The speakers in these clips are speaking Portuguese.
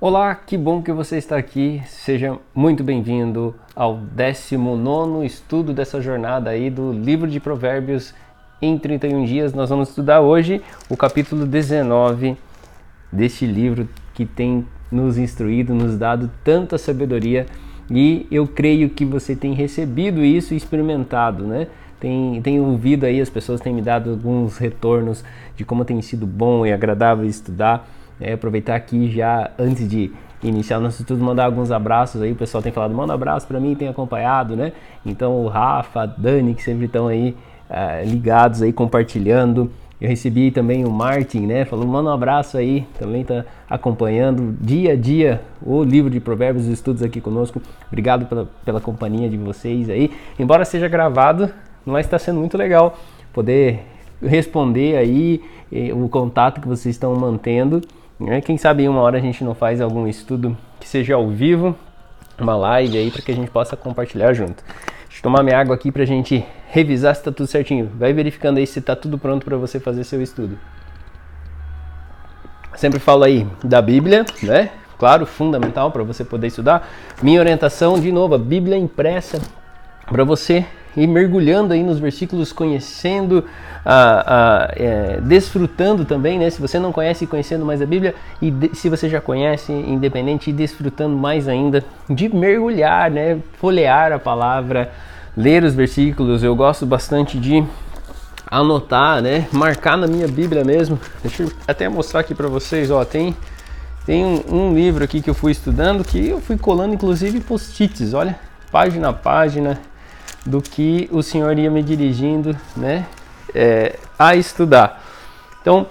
Olá, que bom que você está aqui. Seja muito bem-vindo ao 19º estudo dessa jornada aí do livro de Provérbios em 31 dias. Nós vamos estudar hoje o capítulo 19 deste livro que tem nos instruído, nos dado tanta sabedoria, e eu creio que você tem recebido isso e experimentado, né? Tem ouvido aí, as pessoas têm me dado alguns retornos de como tem sido bom e agradável estudar. Aproveitar aqui já, antes de iniciar o nosso estudo, mandar alguns abraços aí. O pessoal tem falado, manda um abraço para mim, tem acompanhado, né? Então o Rafa, a Dani, que sempre estão aí ligados aí, compartilhando. Eu recebi também o Martin, né? Falou, manda um abraço aí, também está acompanhando dia a dia o livro de Provérbios, os estudos aqui conosco. Obrigado pela companhia de vocês aí. Embora seja gravado, mas está sendo muito legal poder responder aí o contato que vocês estão mantendo. Quem sabe uma hora a gente não faz algum estudo que seja ao vivo, uma live aí para que a gente possa compartilhar junto. Deixa eu tomar minha água aqui para a gente revisar se está tudo certinho. Vai verificando aí se está tudo pronto para você fazer seu estudo. Sempre falo aí da Bíblia, né? Claro, fundamental para você poder estudar. Minha orientação, de novo, a Bíblia impressa para você ir mergulhando aí nos versículos, conhecendo, desfrutando também, né? Se você não conhece, conhecendo mais a Bíblia, e se você já conhece, independente, e desfrutando mais ainda de mergulhar, né? Folhear a palavra, ler os versículos. Eu gosto bastante de anotar, né? Marcar na minha Bíblia mesmo. Deixa eu até mostrar aqui para vocês, ó, tem um livro aqui que eu fui estudando, que eu fui colando inclusive post-its, olha, página a página, do que o Senhor ia me dirigindo, né, a estudar. Então,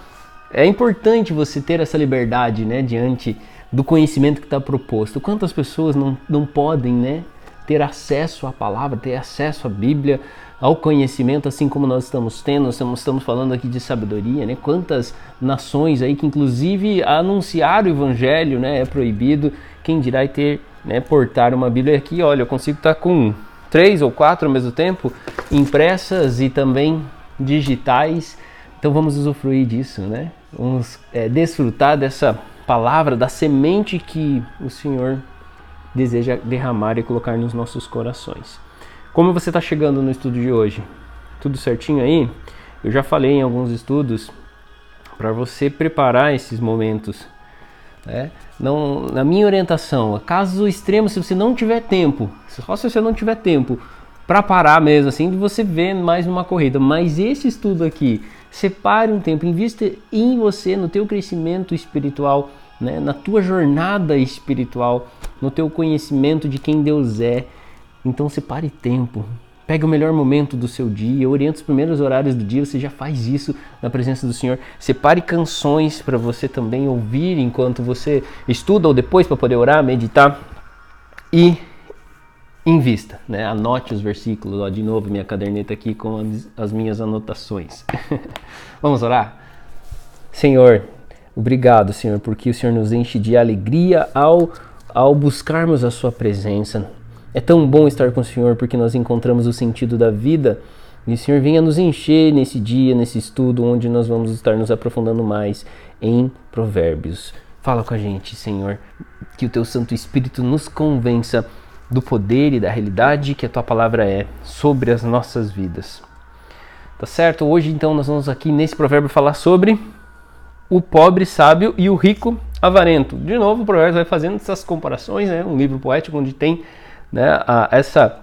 é importante você ter essa liberdade, né, diante do conhecimento que está proposto. Quantas pessoas não podem, né, ter acesso à palavra, ter acesso à Bíblia, ao conhecimento, assim como nós estamos tendo. Nós estamos falando aqui de sabedoria, né? Quantas nações aí que inclusive anunciar o Evangelho, né, é proibido. Quem dirá ter, né, portar uma Bíblia aqui? Olha, eu consigo estar com 3 ou 4 ao mesmo tempo, impressas e também digitais. Então vamos usufruir disso, né? Vamos desfrutar dessa palavra, da semente que o Senhor deseja derramar e colocar nos nossos corações. Como você está chegando no estudo de hoje? Tudo certinho aí? Eu já falei em alguns estudos para você preparar esses momentos, né? Não, na minha orientação, caso extremo, se você não tiver tempo, só se você não tiver tempo para parar mesmo, assim, de você ver mais uma corrida, mas esse estudo aqui, separe um tempo, invista em você, no teu crescimento espiritual, né, na tua jornada espiritual, no teu conhecimento de quem Deus é. Então separe tempo. Pega o melhor momento do seu dia, orienta os primeiros horários do dia, você já faz isso na presença do Senhor. Separe canções para você também ouvir enquanto você estuda ou depois para poder orar, meditar. E invista, né? Anote os versículos. Ó, de novo, minha caderneta aqui com as minhas anotações. Vamos orar? Senhor, obrigado, Senhor, porque o Senhor nos enche de alegria ao buscarmos a sua presença. É tão bom estar com o Senhor porque nós encontramos o sentido da vida, e o Senhor venha nos encher nesse dia, nesse estudo, onde nós vamos estar nos aprofundando mais em Provérbios. Fala com a gente, Senhor, que o Teu Santo Espírito nos convença do poder e da realidade que a Tua Palavra é sobre as nossas vidas. Tá certo? Hoje, então, nós vamos aqui nesse provérbio falar sobre o pobre sábio e o rico avarento. De novo, o provérbio vai fazendo essas comparações, né? Um livro poético onde tem, né, essa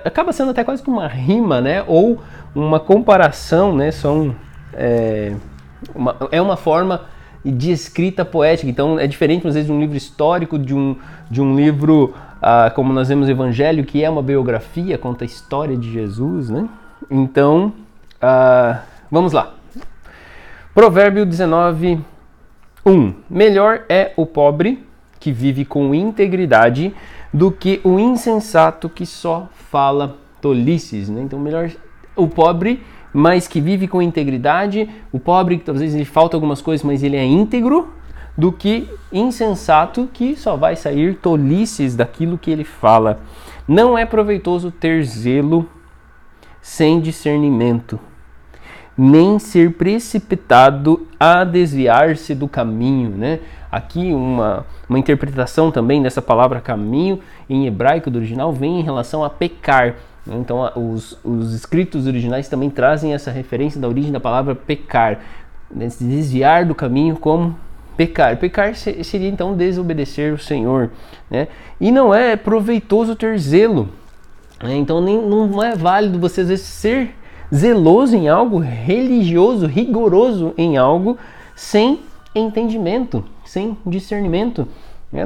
acaba sendo até quase que uma rima, né, ou uma comparação, né, é uma forma de escrita poética. Então é diferente às vezes de um livro histórico, de um livro como nós vemos o Evangelho, que é uma biografia, conta a história de Jesus, né? Então vamos lá. Provérbio 19:1. Melhor é o pobre que vive com integridade do que o insensato que só fala tolices, né? Então, melhor o pobre, mas que vive com integridade, o pobre que talvez lhe falta algumas coisas, mas ele é íntegro, do que insensato que só vai sair tolices daquilo que ele fala. Não é proveitoso ter zelo sem discernimento, nem ser precipitado a desviar-se do caminho, né? Aqui uma interpretação também dessa palavra caminho em hebraico do original vem em relação a pecar. Então os escritos originais também trazem essa referência da origem da palavra pecar, né? Se desviar do caminho como pecar. Pecar seria então desobedecer o Senhor, né? E não é proveitoso ter zelo, né? Então não é válido você às vezes ser zeloso em algo, religioso, rigoroso em algo, sem entendimento, sem discernimento.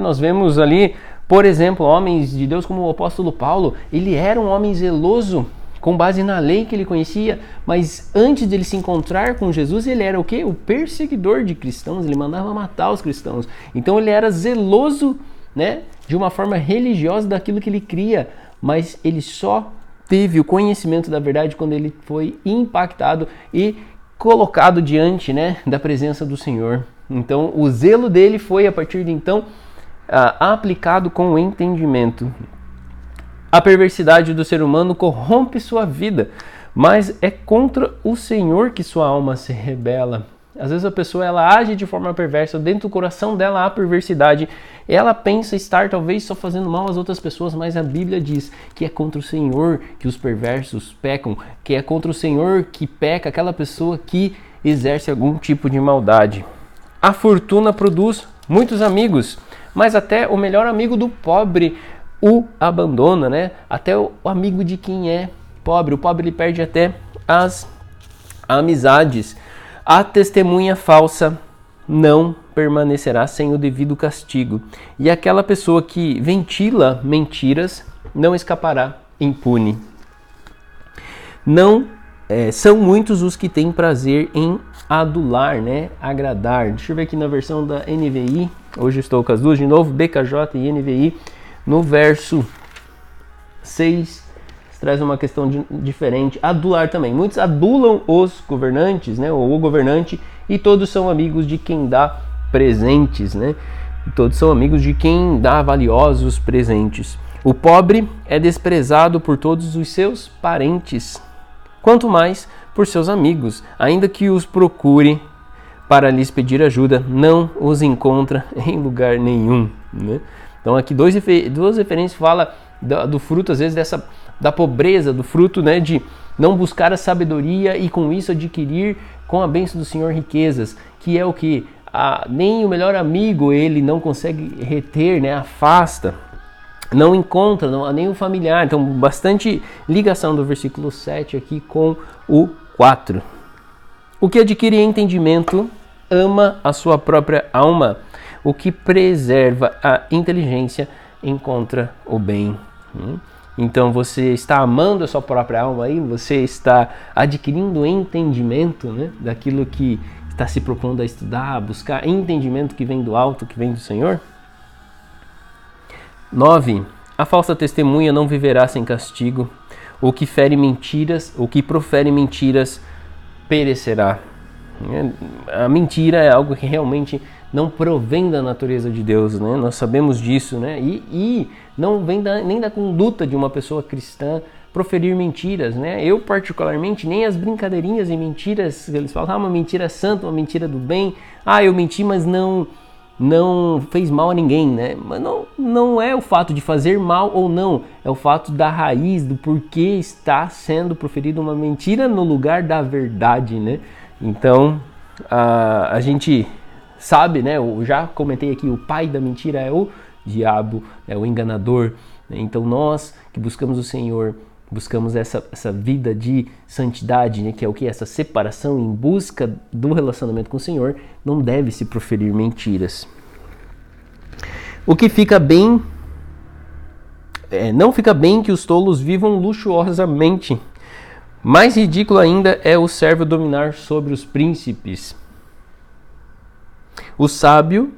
Nós vemos ali, por exemplo, homens de Deus como o apóstolo Paulo. Ele era um homem zeloso com base na lei que ele conhecia, mas antes de ele se encontrar com Jesus, ele era o quê? O perseguidor de cristãos, ele mandava matar os cristãos. Então ele era zeloso, né, de uma forma religiosa daquilo que ele cria, mas ele só teve o conhecimento da verdade quando ele foi impactado e colocado diante, né, da presença do Senhor. Então o zelo dele foi a partir de então aplicado com o entendimento. A perversidade do ser humano corrompe sua vida, mas é contra o Senhor que sua alma se rebela. Às vezes a pessoa ela age de forma perversa, dentro do coração dela há perversidade. Ela pensa estar talvez só fazendo mal às outras pessoas, mas a Bíblia diz que é contra o Senhor que os perversos pecam, que é contra o Senhor que peca aquela pessoa que exerce algum tipo de maldade. A fortuna produz muitos amigos, mas até o melhor amigo do pobre o abandona, né? Até o amigo de quem é pobre. O pobre ele perde até as amizades. A testemunha falsa não permanecerá sem o devido castigo. E aquela pessoa que ventila mentiras não escapará impune. Não são muitos os que têm prazer em adular, né? Agradar. Deixa eu ver aqui na versão da NVI. Hoje estou com as duas de novo, BKJ e NVI. No verso 6, traz uma questão diferente. Adular também. Muitos adulam os governantes, né? Ou o governante, e todos são amigos de quem dá presentes, né? Todos são amigos de quem dá valiosos presentes. O pobre é desprezado por todos os seus parentes, quanto mais por seus amigos. Ainda que os procure para lhes pedir ajuda, não os encontra em lugar nenhum, né? Então aqui duas referências falam do fruto, às vezes, da pobreza, do fruto, né, de não buscar a sabedoria e com isso adquirir com a bênção do Senhor riquezas, que é o que nem o melhor amigo ele não consegue reter, né, afasta, não encontra, nem o familiar. Então bastante ligação do versículo 7 aqui com o 4. O que adquire entendimento ama a sua própria alma. O que preserva a inteligência encontra o bem. Então você está amando a sua própria alma aí, você está adquirindo entendimento, né, daquilo que está se propondo a estudar, a buscar entendimento que vem do alto, que vem do Senhor. 9. A falsa testemunha não viverá sem castigo. O que profere mentiras perecerá. A mentira é algo que realmente não provém da natureza de Deus, né? Nós sabemos disso, né? E não vem nem da conduta de uma pessoa cristã proferir mentiras, né? Eu particularmente, nem as brincadeirinhas e mentiras, eles falam, uma mentira santa, uma mentira do bem, eu menti, mas não fez mal a ninguém, né? Mas não é o fato de fazer mal ou não, é o fato da raiz, do porquê está sendo proferida uma mentira no lugar da verdade, né? Então, a gente sabe, né? Eu já comentei aqui, o pai da mentira é o diabo, é o enganador. Então nós que buscamos o Senhor, buscamos essa vida de santidade, né? Que é o que? Essa separação em busca do relacionamento com o Senhor, não deve se proferir mentiras. O que fica bem, não fica bem que os tolos vivam luxuosamente. Mais ridículo ainda é o servo dominar sobre os príncipes. O sábio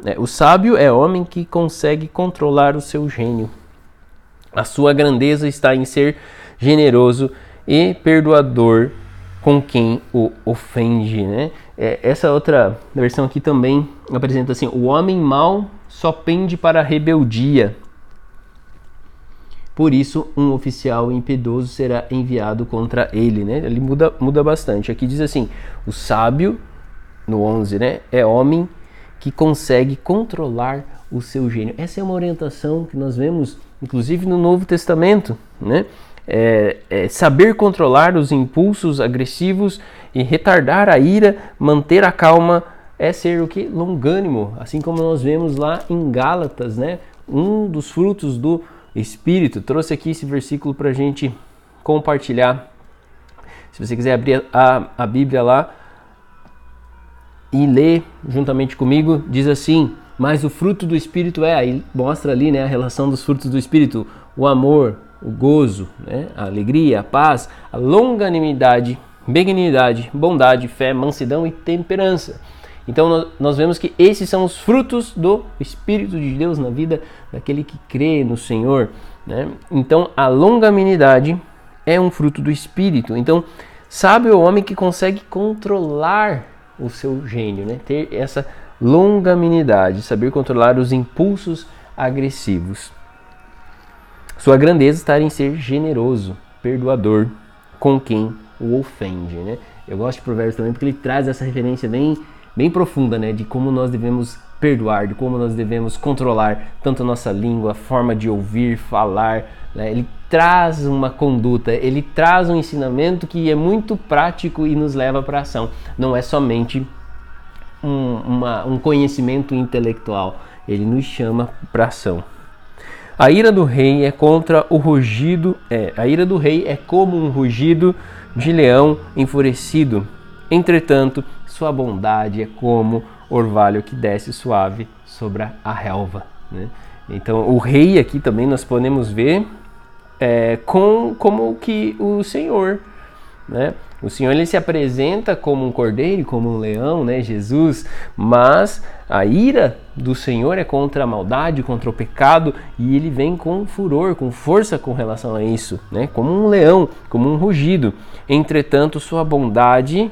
é homem que consegue controlar o seu gênio. A sua grandeza está em ser generoso e perdoador com quem o ofende, né? Essa outra versão aqui também apresenta assim: o homem mau só pende para a rebeldia, por isso um oficial impiedoso será enviado contra ele, né? Ele muda bastante. Aqui diz assim, o sábio, no 11, né, é homem que consegue controlar o seu gênio. Essa é uma orientação que nós vemos, inclusive, no Novo Testamento, né? Saber controlar os impulsos agressivos e retardar a ira, manter a calma, é ser o que? Longânimo, assim como nós vemos lá em Gálatas, né? Um dos frutos do Espírito. Trouxe aqui esse versículo para a gente compartilhar. Se você quiser abrir a Bíblia lá e ler juntamente comigo, diz assim, mas o fruto do Espírito aí mostra ali, né, a relação dos frutos do Espírito, o amor, o gozo, né, a alegria, a paz, a longanimidade, benignidade, bondade, fé, mansidão e temperança. Então nós vemos que esses são os frutos do Espírito de Deus na vida daquele que crê no Senhor, né? Então a longanimidade é um fruto do Espírito. Então sábio é o homem que consegue controlar o seu gênio, né? Ter essa longanimidade, saber controlar os impulsos agressivos. Sua grandeza está em ser generoso, perdoador com quem o ofende, né? Eu gosto de Provérbios também porque ele traz essa referência bem profunda, né, de como nós devemos perdoar, de como nós devemos controlar tanto a nossa língua, a forma de ouvir, falar, né? Ele traz uma conduta, ele traz um ensinamento que é muito prático e nos leva para a ação. Não é somente um conhecimento intelectual, ele nos chama para a ação. A ira do rei é contra o rugido, a ira do rei é como um rugido de leão enfurecido. Entretanto, sua bondade é como orvalho que desce suave sobre a relva, né? Então, o rei aqui também nós podemos ver como que o Senhor, né? O Senhor ele se apresenta como um cordeiro, como um leão, né? Jesus, mas a ira do Senhor é contra a maldade, contra o pecado, e ele vem com furor, com força com relação a isso, né? Como um leão, como um rugido. Entretanto, sua bondade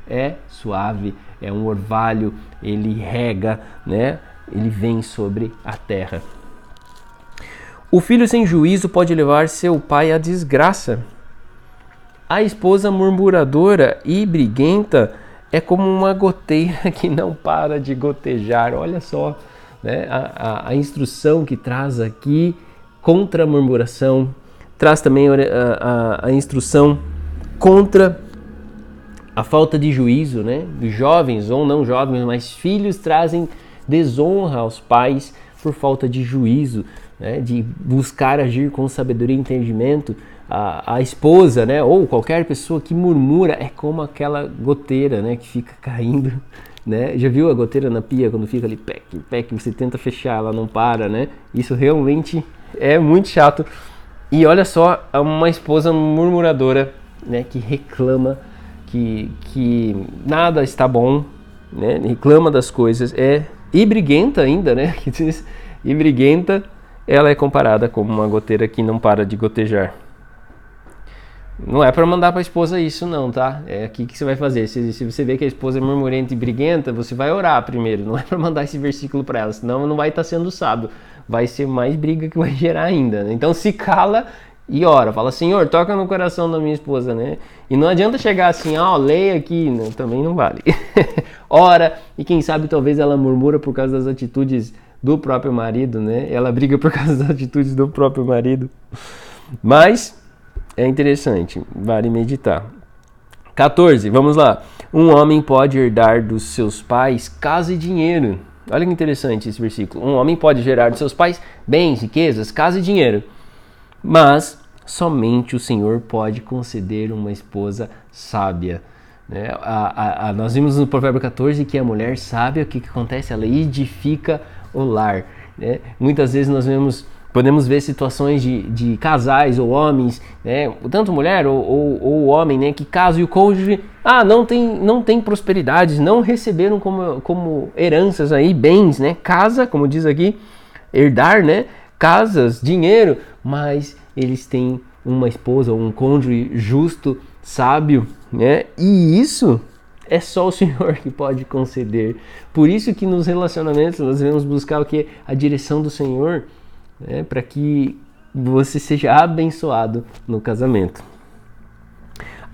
é suave, é um orvalho, ele rega, né? Ele vem sobre a terra. O filho sem juízo pode levar seu pai à desgraça. A esposa murmuradora e briguenta é como uma goteira que não para de gotejar. Olha só, né? A instrução que traz aqui contra a murmuração, traz também a instrução contra a falta de juízo, né? Dos jovens ou não jovens, mas filhos trazem desonra aos pais por falta de juízo, né? De buscar agir com sabedoria e entendimento. A esposa, né? Ou qualquer pessoa que murmura é como aquela goteira, né? Que fica caindo, né? Já viu a goteira na pia quando fica ali pec, você tenta fechar, ela não para, né? Isso realmente é muito chato. E olha só, uma esposa murmuradora, né? Que reclama que nada está bom, né? Reclama das coisas, e briguenta ainda, né? E briguenta, ela é comparada como uma goteira que não para de gotejar. Não é para mandar para a esposa isso não, tá? É aqui que você vai fazer. Se você vê que a esposa é murmurenta e briguenta, você vai orar primeiro. Não é para mandar esse versículo para ela, senão não vai estar sendo sábio. Vai ser mais briga que vai gerar ainda, né? Então se cala e ora. Fala, Senhor, toca no coração da minha esposa, né? E não adianta chegar assim, leia aqui. Não, também não vale. Ora, e quem sabe talvez ela murmura por causa das atitudes do próprio marido, né? Ela briga por causa das atitudes do próprio marido. Mas é interessante, vale meditar. 14, vamos lá. Um homem pode herdar dos seus pais casa e dinheiro. Olha que interessante esse versículo. Um homem pode gerar dos seus pais bens, riquezas, casa e dinheiro. Mas somente o Senhor pode conceder uma esposa sábia. Né? Nós vimos no Provérbio 14 que a mulher sábia, o que acontece? Ela edifica o lar. Né? Muitas vezes podemos ver situações de casais ou homens, né? Tanto mulher ou homem, né? Que casa e o cônjuge não tem prosperidades, não receberam como heranças aí, bens, né? Casa, como diz aqui, herdar, né? Casas, dinheiro, mas eles têm uma esposa ou um cônjuge justo, sábio, né? E isso é só o Senhor que pode conceder. Por isso que nos relacionamentos nós devemos buscar o que? A direção do Senhor, né? Para que você seja abençoado no casamento.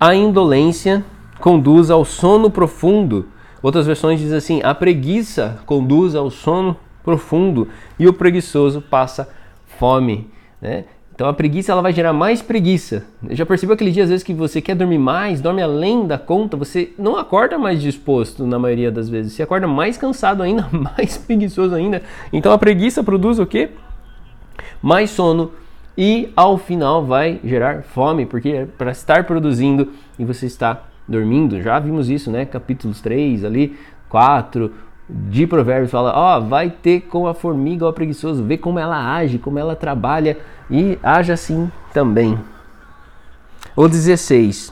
A indolência conduz ao sono profundo. Outras versões dizem assim: a preguiça conduz ao sono profundo e o preguiçoso passa fome, né? Então a preguiça ela vai gerar mais preguiça. Eu já percebeu aquele dia às vezes que você quer dormir mais, dorme além da conta, você não acorda mais disposto na maioria das vezes, você acorda mais cansado ainda, mais preguiçoso ainda. Então a preguiça produz o quê? Mais sono e ao final vai gerar fome, porque é para estar produzindo e você está dormindo. Já vimos isso, né? Capítulos 3 ali, 4 de Provérbios fala, vai ter com a formiga o preguiçoso, vê como ela age, como ela trabalha e age assim também. O 16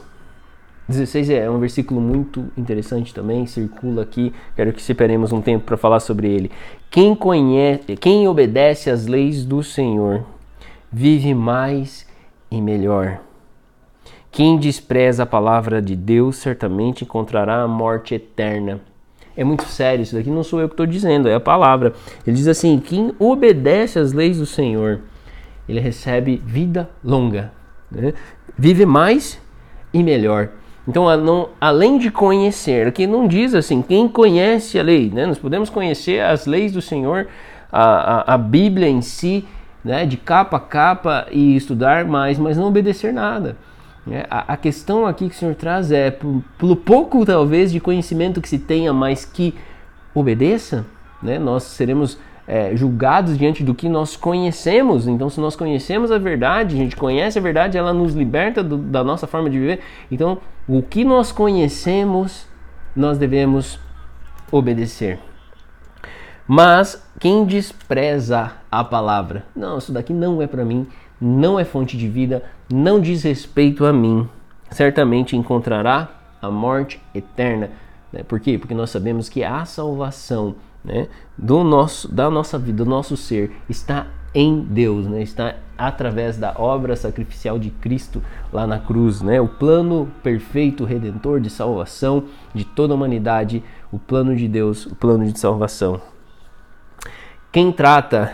é um versículo muito interessante também, circula aqui, quero que separemos um tempo para falar sobre ele. Quem obedece às leis do Senhor vive mais e melhor. Quem despreza a palavra de Deus certamente encontrará a morte eterna. É muito sério isso daqui, não sou eu que estou dizendo, é a palavra. Ele diz assim, quem obedece às leis do Senhor, ele recebe vida longa, né? Vive mais e melhor. Então, além de conhecer, aqui não diz assim, quem conhece a lei, né? Nós podemos conhecer as leis do Senhor, a Bíblia em si, né? De capa a capa e estudar mais, mas não obedecer nada. A questão aqui que o Senhor traz é, pelo pouco talvez de conhecimento que se tenha, mas que obedeça, né? Nós seremos julgados diante do que nós conhecemos. Então, se nós conhecemos a verdade, a gente conhece a verdade, ela nos liberta da nossa forma de viver. Então, o que nós conhecemos, nós devemos obedecer. Mas quem despreza a palavra, não, isso daqui não é para mim, não é fonte de vida, não diz respeito a mim, certamente encontrará a morte eterna. Né? Por quê? Porque nós sabemos que a salvação, né, da nossa vida, do nosso ser, está em Deus, né? Está através da obra sacrificial de Cristo lá na cruz, né? O plano perfeito, redentor de salvação de toda a humanidade, o plano de Deus, o plano de salvação. Quem trata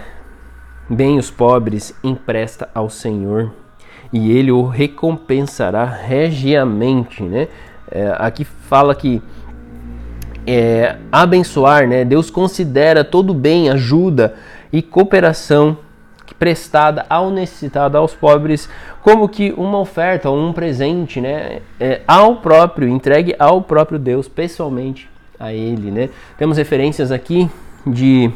bem os pobres empresta ao Senhor e Ele o recompensará regiamente, né? Aqui fala que abençoar, né? Deus considera todo bem, ajuda e cooperação prestada ao necessitado, aos pobres, como que uma oferta ou um presente, né? Entregue ao próprio Deus, pessoalmente a Ele, né? Temos referências aqui de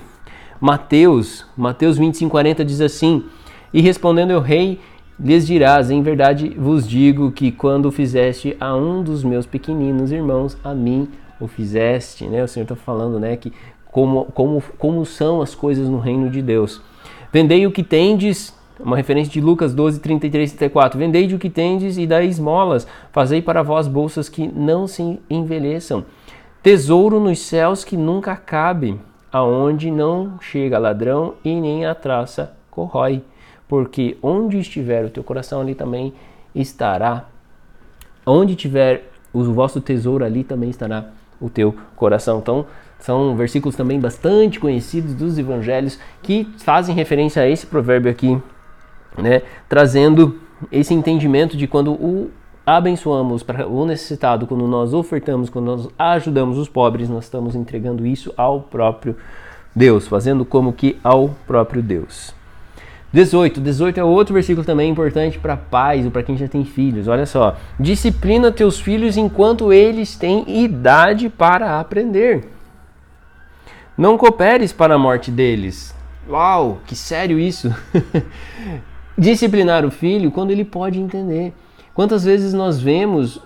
Mateus 25:40 diz assim: e respondendo o rei, lhes dirás, em verdade vos digo que quando fizeste a um dos meus pequeninos irmãos, a mim o fizeste, né? O Senhor está falando, né, que como são as coisas no reino de Deus. Vendei o que tendes, uma referência de Lucas 12, 33 e 34. Vendei o que tendes e dai esmolas, fazei para vós bolsas que não se envelheçam, tesouro nos céus que nunca acabe, aonde não chega ladrão e nem a traça corrói, porque onde estiver o teu coração, ali também estará. Onde tiver o vosso tesouro, ali também estará o teu coração. Então, são versículos também bastante conhecidos dos evangelhos que fazem referência a esse provérbio aqui, né? Trazendo esse entendimento de quando o abençoamos para o necessitado, quando nós ofertamos, quando nós ajudamos os pobres, nós estamos entregando isso ao próprio Deus, fazendo como que ao próprio Deus. 18 é outro versículo também importante para pais ou para quem já tem filhos. Olha só: disciplina teus filhos enquanto eles têm idade para aprender. Não cooperes para a morte deles. Uau, que sério isso! Disciplinar o filho quando ele pode entender. Quantas vezes nós vemos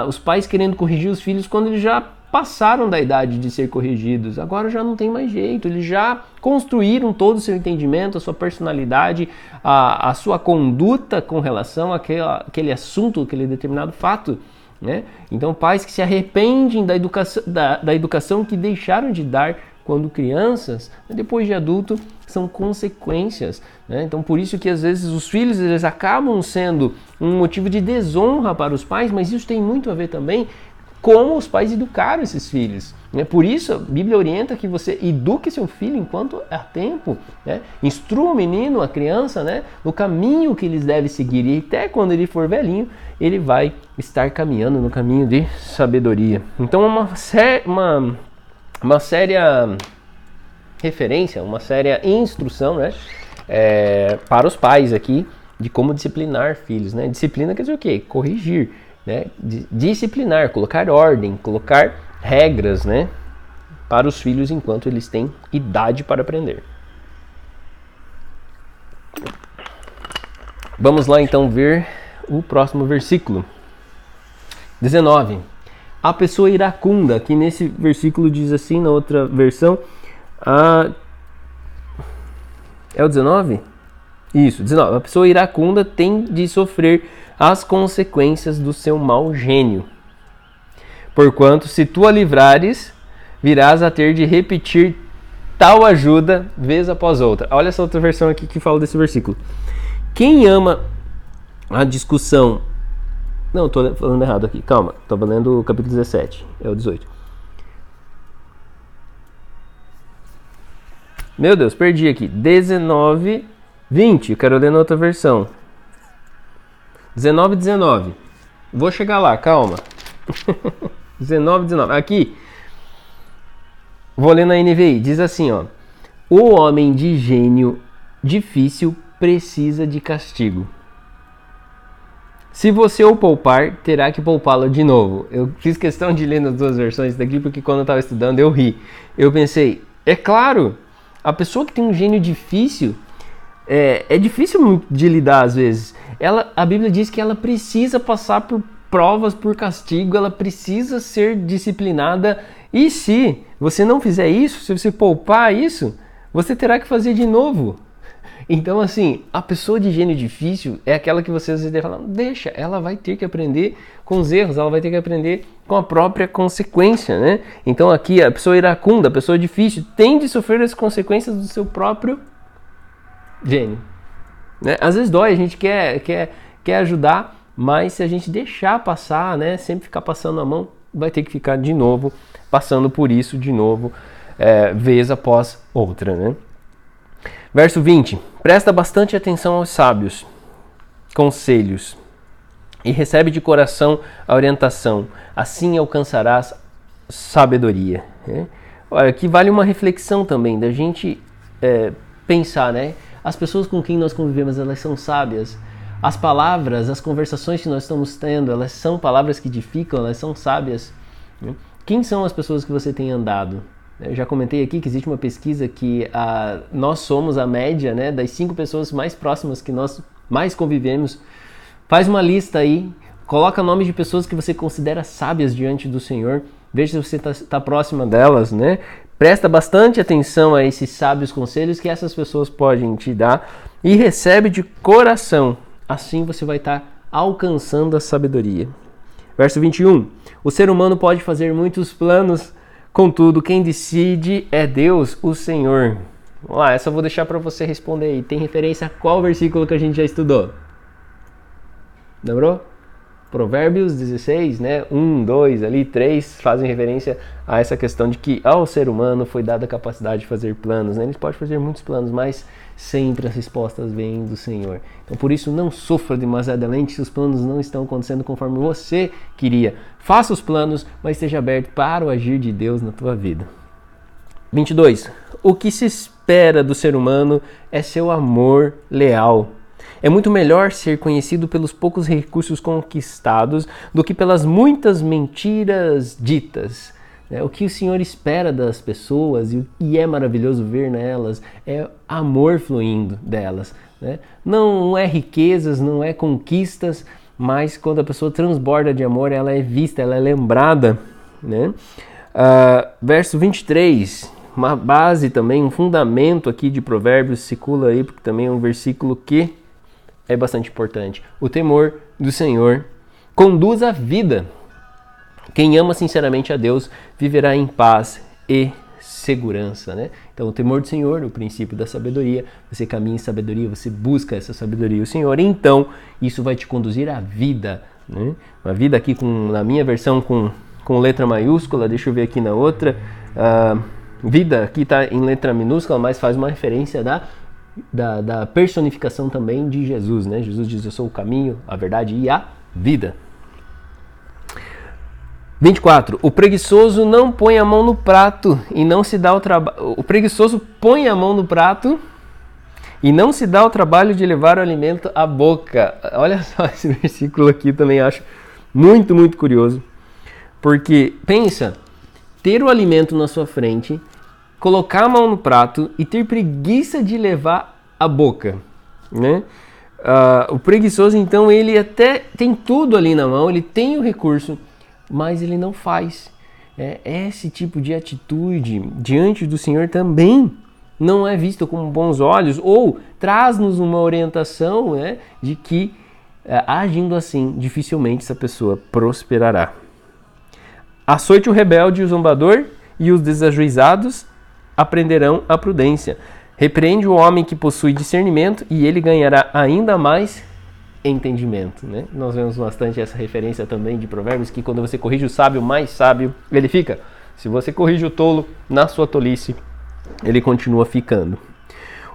os pais querendo corrigir os filhos quando eles já passaram da idade de ser corrigidos, agora já não tem mais jeito, eles já construíram todo o seu entendimento, a sua personalidade, a sua conduta com relação àquele assunto, aquele determinado fato, né? Então, pais que se arrependem da educação que deixaram de dar quando crianças, depois de adulto, são consequências, né? Então, por isso que às vezes os filhos eles acabam sendo um motivo de desonra para os pais, mas isso tem muito a ver também como os pais educaram esses filhos. Né? Por isso, a Bíblia orienta que você eduque seu filho enquanto há tempo. Né? Instrua o menino, a criança, né? no caminho que eles devem seguir. E até quando ele for velhinho, ele vai estar caminhando no caminho de sabedoria. Então, uma séria referência, uma séria instrução, né? Para os pais aqui, de como disciplinar filhos. Né? Disciplina quer dizer o quê? Corrigir. Né? Disciplinar, colocar ordem, colocar regras, né? Para os filhos enquanto eles têm idade para aprender. Vamos lá então ver o próximo versículo. 19. A pessoa iracunda, aqui nesse versículo diz assim, na outra versão, é o 19? Isso, 19. A pessoa iracunda tem de sofrer as consequências do seu mau gênio. Porquanto, se tu a livrares, virás a ter de repetir tal ajuda vez após outra. Olha essa outra versão aqui que fala desse versículo. Quem ama a discussão... Não, estou falando errado aqui. Calma, estou lendo o capítulo 17. É o 18. Meu Deus, perdi aqui. 19, 20. Eu quero ler na outra versão. 19, 19. Vou chegar lá, calma. 19, 19. Aqui. Vou ler na NVI. Diz assim, ó. O homem de gênio difícil precisa de castigo. Se você o poupar, terá que poupá-lo de novo. Eu fiz questão de ler nas duas versões daqui, porque quando eu estava estudando eu ri. Eu pensei, é claro, a pessoa que tem um gênio difícil, é difícil de lidar às vezes. A Bíblia diz que ela precisa passar por provas, por castigo, ela precisa ser disciplinada. E se você não fizer isso, se você poupar isso, você terá que fazer de novo. Então, assim, a pessoa de gênio difícil é aquela que você às vezes fala, deixa, ela vai ter que aprender com os erros, ela vai ter que aprender com a própria consequência, né? Então aqui a pessoa iracunda, a pessoa difícil, tem de sofrer as consequências do seu próprio gênio. Né? Às vezes dói, a gente quer ajudar, mas se a gente deixar passar, né, sempre ficar passando a mão, vai ter que ficar de novo, passando por isso de novo, vez após outra, né? Verso 20. Presta bastante atenção aos sábios conselhos e recebe de coração a orientação. Assim alcançarás sabedoria. Olha, aqui vale uma reflexão também, da gente pensar, né? As pessoas com quem nós convivemos, elas são sábias. As palavras, as conversações que nós estamos tendo, elas são palavras que edificam, elas são sábias. Quem são as pessoas que você tem andado? Eu já comentei aqui que existe uma pesquisa que nós somos a média, né, das 5 pessoas mais próximas que nós mais convivemos. Faz uma lista aí, coloca nomes de pessoas que você considera sábias diante do Senhor, veja se você está próxima delas, né? Presta bastante atenção a esses sábios conselhos que essas pessoas podem te dar e recebe de coração. Assim você vai estar alcançando a sabedoria. Verso 21. O ser humano pode fazer muitos planos, contudo, quem decide é Deus, o Senhor. Vamos lá, essa eu vou deixar para você responder aí. Tem referência a qual versículo que a gente já estudou? Lembrou? Provérbios 16, né? 1, 2, ali 3 fazem referência a essa questão de que ao ser humano foi dada a capacidade de fazer planos, né? Ele pode fazer muitos planos, mas sempre as respostas vêm do Senhor. Então por isso não sofra demasiadamente se os planos não estão acontecendo conforme você queria. Faça os planos, mas esteja aberto para o agir de Deus na tua vida. 22. O que se espera do ser humano é seu amor leal. É muito melhor ser conhecido pelos poucos recursos conquistados do que pelas muitas mentiras ditas. O que o Senhor espera das pessoas, e é maravilhoso ver nelas, é amor fluindo delas. Não é riquezas, não é conquistas, mas quando a pessoa transborda de amor, ela é vista, ela é lembrada. Verso 23, uma base também, um fundamento aqui de Provérbios, circula aí, porque também é um versículo que é bastante importante. O temor do Senhor conduz à vida. Quem ama sinceramente a Deus viverá em paz e segurança, né? Então, o temor do Senhor, o princípio da sabedoria, você caminha em sabedoria, você busca essa sabedoria, o Senhor, então isso vai te conduzir à vida, né? Uma vida aqui, na minha versão, com com letra maiúscula, deixa eu ver aqui na outra. Vida aqui está em letra minúscula, mas faz uma referência da personificação também de Jesus, né? Jesus diz: eu sou o caminho, a verdade e a vida. 24. O preguiçoso não põe a mão no prato e não se dá o trabalho. O preguiçoso põe a mão no prato e não se dá o trabalho de levar o alimento à boca. Olha só, esse versículo aqui também acho muito, muito curioso. Porque, pensa, ter o alimento na sua frente, colocar a mão no prato e ter preguiça de levar à boca, né? O preguiçoso, então, ele até tem tudo ali na mão, ele tem o recurso, mas ele não faz. Esse tipo de atitude diante do Senhor também não é visto com bons olhos, ou traz-nos uma orientação, né, de que agindo assim, dificilmente essa pessoa prosperará. Açoite o rebelde e o zombador, e os desajuizados aprenderão a prudência. Repreende o homem que possui discernimento, e ele ganhará ainda mais entendimento, né? Nós vemos bastante essa referência também de Provérbios, que quando você corrige o sábio, mais sábio ele fica. Se você corrige o tolo na sua tolice, ele continua ficando.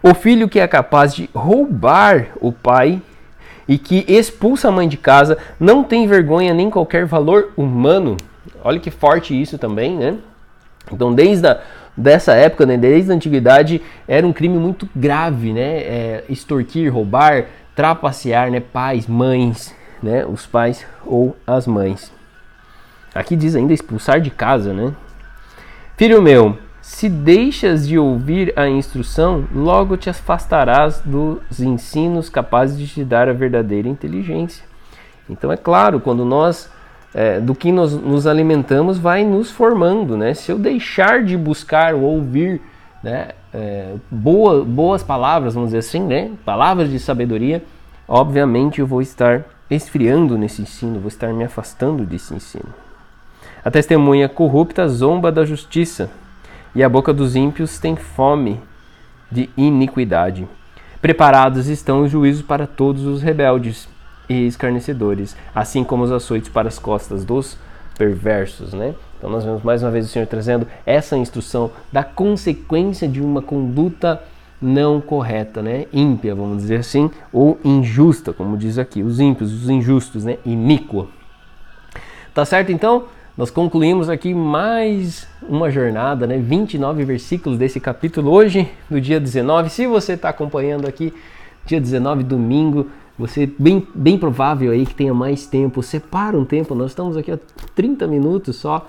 O filho que é capaz de roubar o pai e que expulsa a mãe de casa não tem vergonha nem qualquer valor humano. Olha que forte isso também, né? Então, dessa época, né, desde a antiguidade, era um crime muito grave, né? Extorquir, roubar, trapacear, né? Pais, mães, né? Os pais ou as mães. Aqui diz ainda expulsar de casa, né? Filho meu, se deixas de ouvir a instrução, logo te afastarás dos ensinos capazes de te dar a verdadeira inteligência. Então é claro, quando nós, do que nós nos alimentamos, vai nos formando, né? Se eu deixar de buscar ou ouvir, né, boas palavras, vamos dizer assim, né? Palavras de sabedoria, obviamente eu vou estar esfriando nesse ensino, vou estar me afastando desse ensino. A testemunha corrupta zomba da justiça, e a boca dos ímpios tem fome de iniquidade. Preparados estão os juízos para todos os rebeldes e escarnecedores, assim como os açoites para as costas dos perversos, né? Então nós vemos mais uma vez o Senhor trazendo essa instrução da consequência de uma conduta não correta, né? Ímpia, vamos dizer assim, ou injusta, como diz aqui, os ímpios, os injustos, né? Iníquo. Tá certo, então? Nós concluímos aqui mais uma jornada, né? 29 versículos desse capítulo hoje, no dia 19. Se você está acompanhando aqui, dia 19, domingo, você bem provável aí que tenha mais tempo. Separa um tempo, nós estamos aqui há 30 minutos só,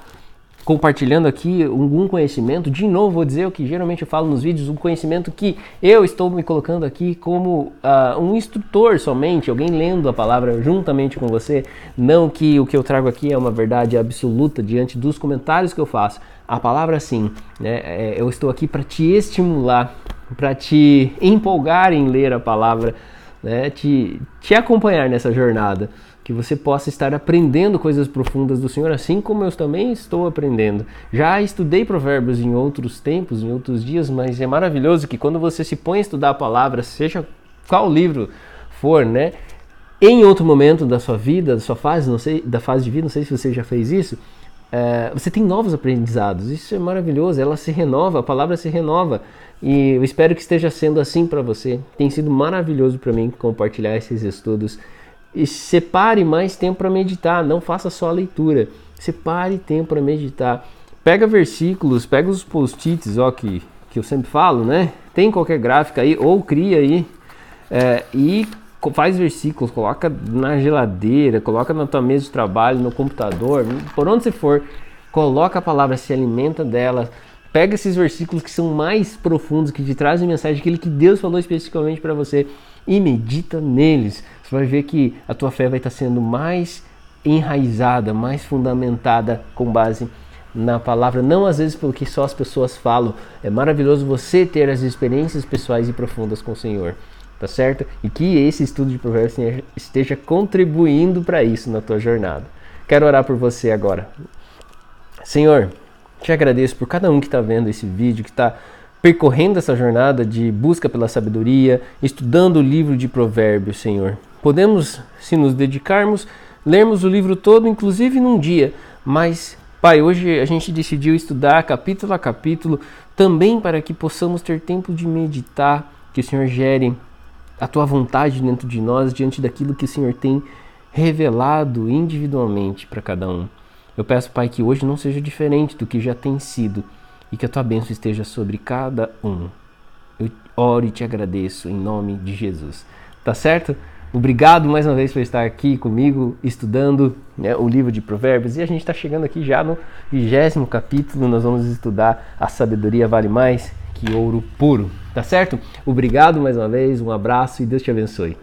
compartilhando aqui algum conhecimento. De novo, vou dizer o que geralmente eu falo nos vídeos, um conhecimento que eu estou me colocando aqui como um instrutor somente, alguém lendo a palavra juntamente com você. Não que o que eu trago aqui é uma verdade absoluta diante dos comentários que eu faço. A palavra sim, né? Eu estou aqui para te estimular, para te empolgar em ler a palavra, né? Te acompanhar nessa jornada. Que você possa estar aprendendo coisas profundas do Senhor, assim como eu também estou aprendendo. Já estudei Provérbios em outros tempos, em outros dias, mas é maravilhoso que quando você se põe a estudar a palavra, seja qual livro for, né, em outro momento da sua vida, da sua fase, não sei, da fase de vida, não sei se você já fez isso, você tem novos aprendizados. Isso é maravilhoso, ela se renova, a palavra se renova. E eu espero que esteja sendo assim para você. Tem sido maravilhoso para mim compartilhar esses estudos. E separe mais tempo para meditar, não faça só a leitura, separe tempo para meditar. Pega versículos, pega os post-its, que eu sempre falo, né? Tem qualquer gráfica aí, ou cria aí, e faz versículos, coloca na geladeira, coloca na tua mesa de trabalho, no computador, por onde você for, coloca a palavra, se alimenta dela. Pega esses versículos que são mais profundos, que te trazem mensagem, aquele que Deus falou especificamente para você, e medita neles. Você vai ver que a tua fé vai estar sendo mais enraizada, mais fundamentada com base na palavra, não às vezes pelo que só as pessoas falam. É maravilhoso você ter as experiências pessoais e profundas com o Senhor, tá certo? E que esse estudo de Provérbios esteja contribuindo para isso na tua jornada. Quero orar por você agora. Senhor, te agradeço por cada um que está vendo esse vídeo, que está percorrendo essa jornada de busca pela sabedoria, estudando o livro de Provérbios, Senhor. Podemos, se nos dedicarmos, lermos o livro todo, inclusive num dia, mas Pai, hoje a gente decidiu estudar capítulo a capítulo, também para que possamos ter tempo de meditar, que o Senhor gere a Tua vontade dentro de nós, diante daquilo que o Senhor tem revelado individualmente para cada um. Eu peço, Pai, que hoje não seja diferente do que já tem sido e que a Tua bênção esteja sobre cada um. Eu oro e te agradeço em nome de Jesus. Tá certo? Obrigado mais uma vez por estar aqui comigo, estudando, né, o livro de Provérbios. E a gente está chegando aqui já no 20º capítulo. Nós vamos estudar a sabedoria vale mais que ouro puro. Tá certo? Obrigado mais uma vez, um abraço e Deus te abençoe.